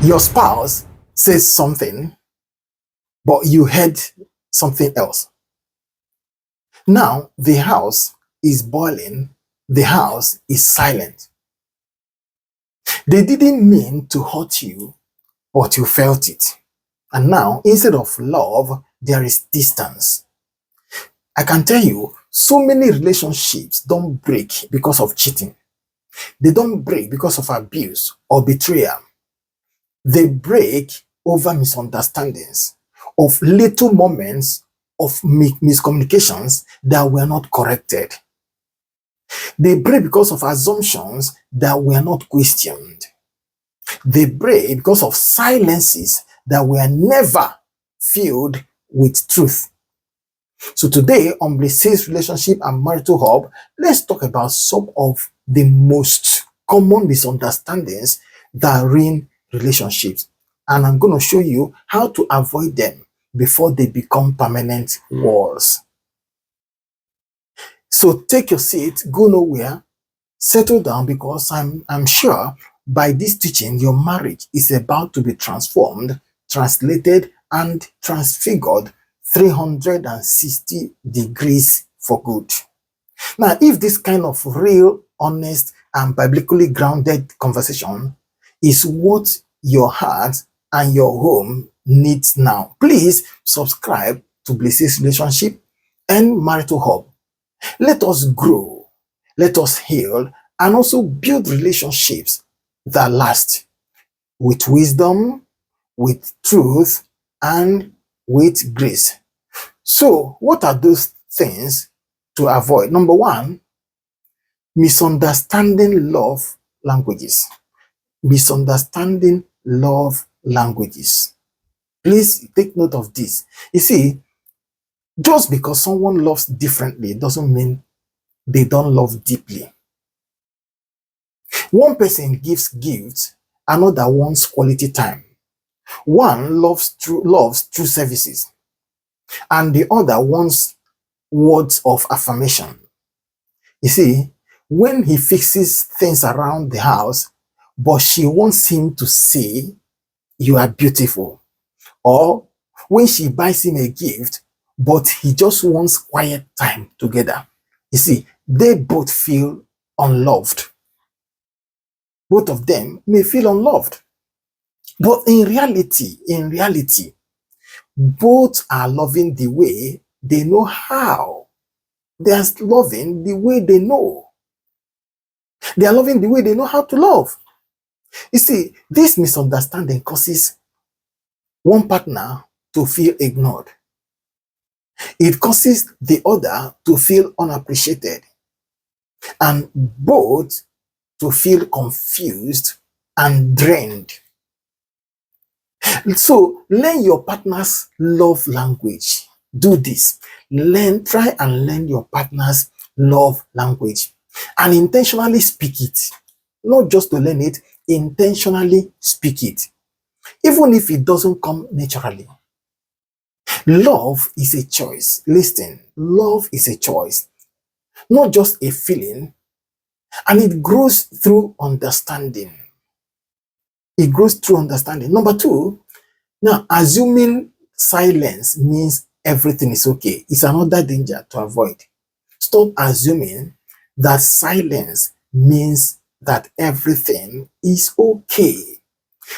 Your spouse says something, but you heard something else. Now the house is boiling, the house is silent. They didn't mean to hurt you, but you felt it. And now, instead of love, there is distance. I can tell you, so many relationships don't break because of cheating. They don't break because of abuse or betrayal. They break over misunderstandings, of little moments of miscommunications that were not corrected. They break because of assumptions that were not questioned. They break because of silences that were never filled with truth. So today on BlissHills Relationship and Marital Hub, let's talk about some of the most common misunderstandings that ruin relationships. And I'm going to show you how to avoid them before they become permanent walls. So take your seat, go nowhere, settle down, because I'm sure by this teaching, your marriage is about to be transformed, translated, and transfigured 360 degrees for good. Now, if this kind of real, honest, and biblically grounded conversation is what your heart and your home needs now, please subscribe to BlissHills Relationship and Marital Hub. Let us grow, let us heal, and also build relationships that last with wisdom, with truth, and with grace. So, what are those things to avoid? Number one, misunderstanding love languages. Misunderstanding love languages. Please take note of this. You see, just because someone loves differently doesn't mean they don't love deeply. One person gives gifts, another wants quality time. One loves true services, and the other wants words of affirmation. You see, when he fixes things around the house, but she wants him to say, "You are beautiful." Or when she buys him a gift, but he just wants quiet time together. You see, they both feel unloved. Both of them may feel unloved. But in reality, both are loving the way they know how. They are loving the way they know. They are loving the way they know how to love. You see, this misunderstanding causes one partner to feel ignored. It causes the other to feel unappreciated, and both to feel confused and drained. So learn your partner's love language. Do this. Try and learn your partner's love language and intentionally speak it. Not just to learn it, intentionally speak it. Even if it doesn't come naturally. Love is a choice. Listen, love is a choice, not just a feeling, and it grows through understanding. It grows through understanding. Number two, now assuming silence means everything is okay. It's another danger to avoid. Stop assuming that silence means that everything is okay.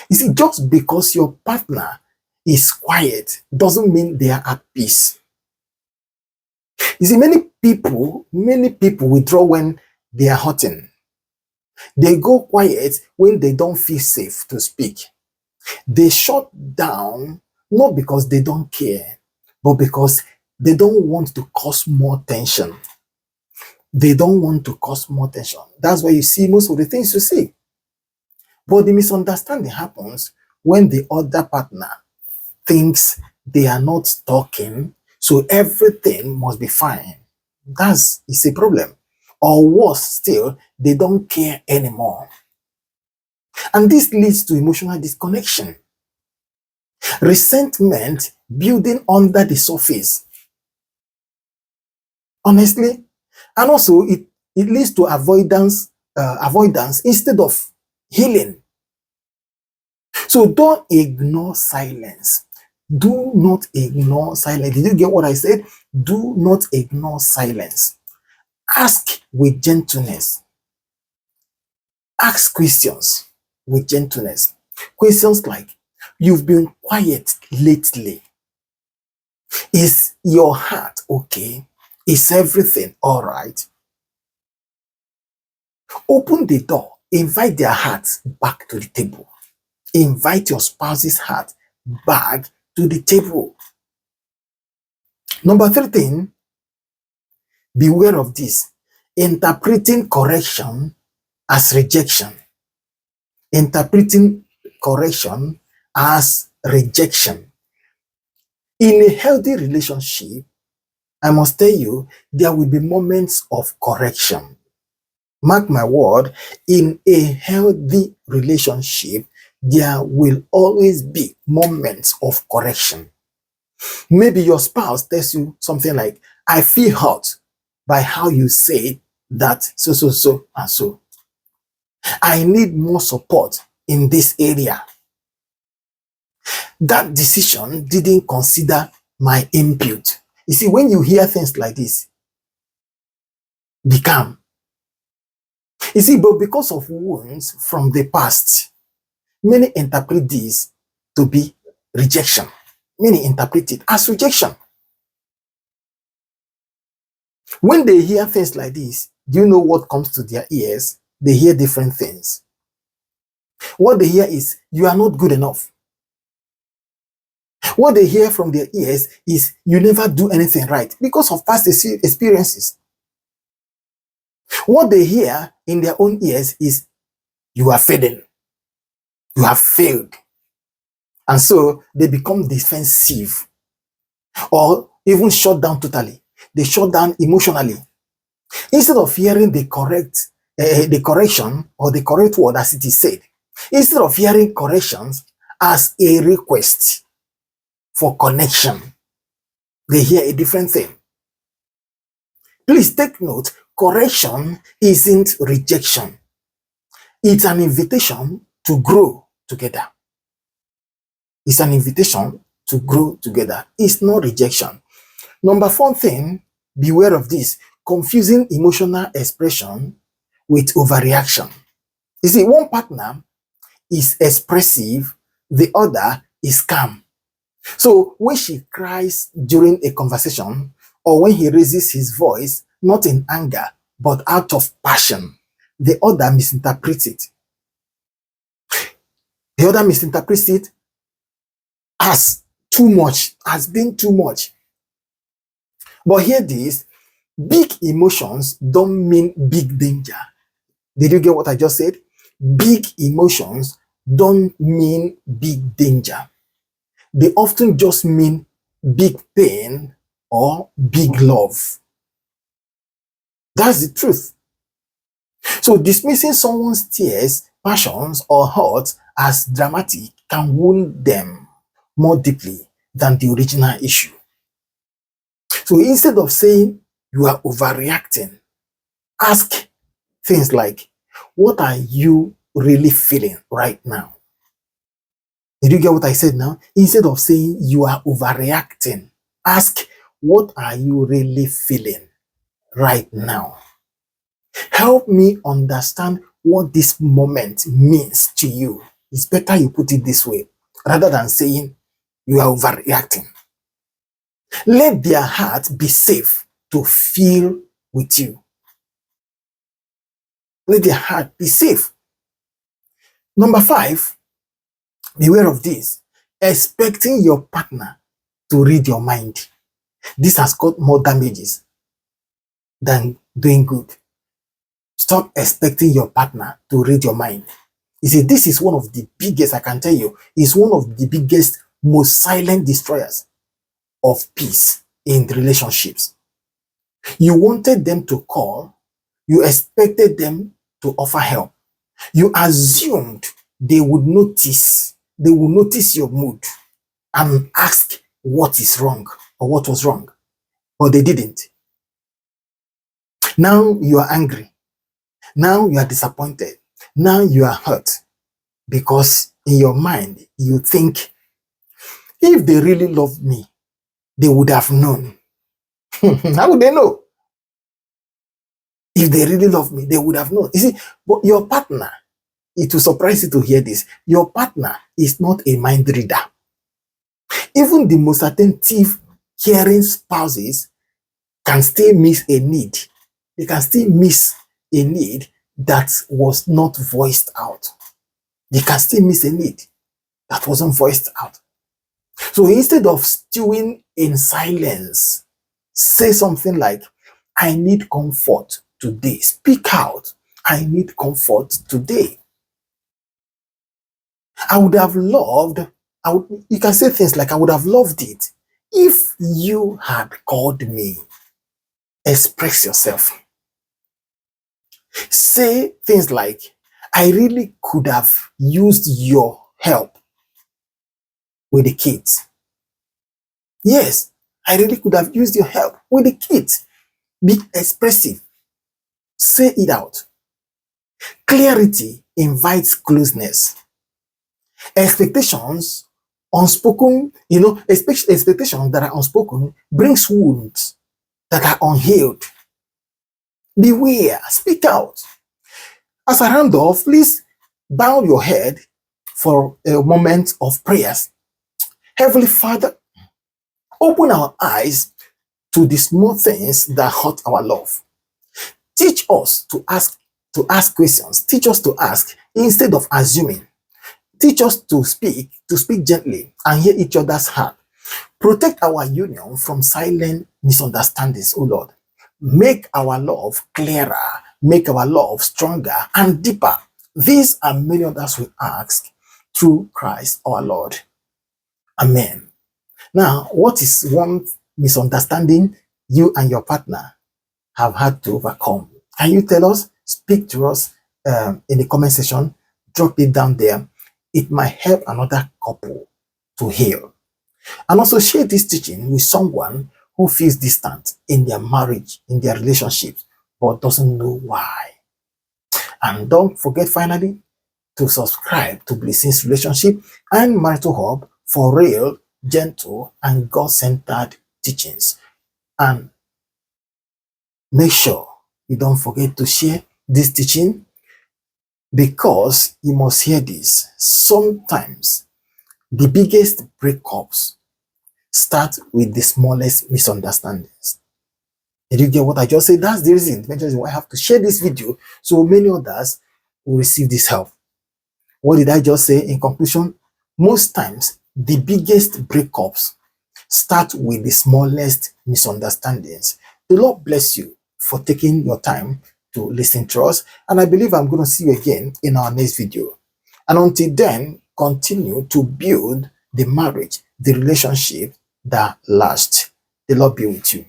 You see, just because your partner is quiet doesn't mean they are at peace. You see, many people withdraw when they are hurting. They go quiet when they don't feel safe to speak. They shut down not because they don't care, but because they don't want to cause more tension. They don't want to cause more tension. That's why you see most of the things you see. But the misunderstanding happens when the other partner thinks they are not talking, so everything must be fine. It's a problem. Or worse still, they don't care anymore. And this leads to emotional disconnection. Resentment building under the surface. Honestly. And also it leads to avoidance instead of healing. So don't ignore silence. Do not ignore silence. Did you get what I said? Do not ignore silence. Ask with gentleness. Ask questions with gentleness. Questions like, you've been quiet lately. Is your heart okay? Is everything all right? Open the door. Invite their hearts back to the table. Invite your spouse's heart back to the table. Number 3 thing, beware of this. Interpreting correction as rejection. Interpreting correction as rejection. In a healthy relationship, I must tell you, there will be moments of correction. Mark my word, in a healthy relationship, there will always be moments of correction. Maybe your spouse tells you something like, I feel hurt by how you say that so, and so. I need more support in this area. That decision didn't consider my input. You see, when you hear things like this, be calm. You see, but because of wounds from the past, many interpret this to be rejection. Many interpret it as rejection. When they hear things like this, do you know what comes to their ears? They hear different things. What they hear is, you are not good enough. What they hear from their ears is, you never do anything right, because of past experiences. What they hear in their own ears is, you are failing. You have failed. And so they become defensive, or even shut down totally. They shut down emotionally. Instead of hearing the correction or the correct word as it is said, instead of hearing corrections as a request for connection, they hear a different thing. Please take note, correction isn't rejection. It's an invitation to grow together. It's an invitation to grow together. It's not rejection. Number 4 thing, beware of this, confusing emotional expression with overreaction. You see, one partner is expressive, the other is calm. So when she cries during a conversation, or when he raises his voice, not in anger, but out of passion, the other misinterprets it. The other misinterprets it as too much, as being too much. But hear this, big emotions don't mean big danger. Did you get what I just said? Big emotions don't mean big danger. They often just mean big pain or big love. That's the truth. So dismissing someone's tears, passions, or hurts as dramatic can wound them more deeply than the original issue. So instead of saying you are overreacting, ask things like, what are you really feeling right now? Did you get what I said now? Instead of saying you are overreacting, ask, what are you really feeling right now? Help me understand what this moment means to you. It's better you put it this way rather than saying you are overreacting. Let their heart be safe to feel with you. Let their heart be safe. Number 5, beware of this. Expecting your partner to read your mind. This has got more damages than doing good. Stop expecting your partner to read your mind. You see, this is one of the biggest, I can tell you, is one of the biggest, most silent destroyers of peace in relationships. You wanted them to call, you expected them to offer help. You assumed they would notice your mood and ask what is wrong or what was wrong, but they didn't. Now you are angry. Now you are disappointed. Now you are hurt because in your mind, you think, if they really love me, they would have known. How would they know? If they really love me, they would have known. You see, but your partner, it will surprise you to hear this. Your partner is not a mind reader. Even the most attentive, caring spouses can still miss a need. They can still miss a need that was not voiced out. They can still miss a need that wasn't voiced out. So instead of stewing in silence, say something like, I need comfort today. Speak out. I need comfort today. I would have loved, you can say things like, I would have loved it if you had called me. Express yourself. Say things like, I really could have used your help with the kids. Yes, I really could have used your help with the kids. Be expressive. Say it out. Clarity invites closeness. Expectations, unspoken, expectations that are unspoken brings wounds that are unhealed. Beware, speak out. As a round off, please bow your head for a moment of prayers. Heavenly Father, open our eyes to the small things that hurt our love. Teach us to ask questions. Teach us to ask instead of assuming. Teach us to speak gently and hear each other's heart. Protect our union from silent misunderstandings, O Lord. Make our love clearer, make our love stronger and deeper. These and many others we ask through Christ our Lord. Amen. Now, what is one misunderstanding you and your partner have had to overcome? Can you tell us? Speak to us in the comment section. Drop it down there. It might help another couple to heal. And also share this teaching with someone who feels distant in their marriage, in their relationships, but doesn't know why. And don't forget finally to subscribe to BlissHills Relationship and Marital Hub for real, gentle, and God-centered teachings. And make sure you don't forget to share this teaching, because you must hear this. Sometimes the biggest breakups start with the smallest misunderstandings. Did you get what I just said? That's the reason why I have to share this video so many others will receive this help. What did I just say in conclusion? Most times, the biggest breakups start with the smallest misunderstandings. The Lord bless you for taking your time to listen to us. And I believe I'm going to see you again in our next video. And until then, continue to build the marriage, the relationship that lasts. The Lord be with you.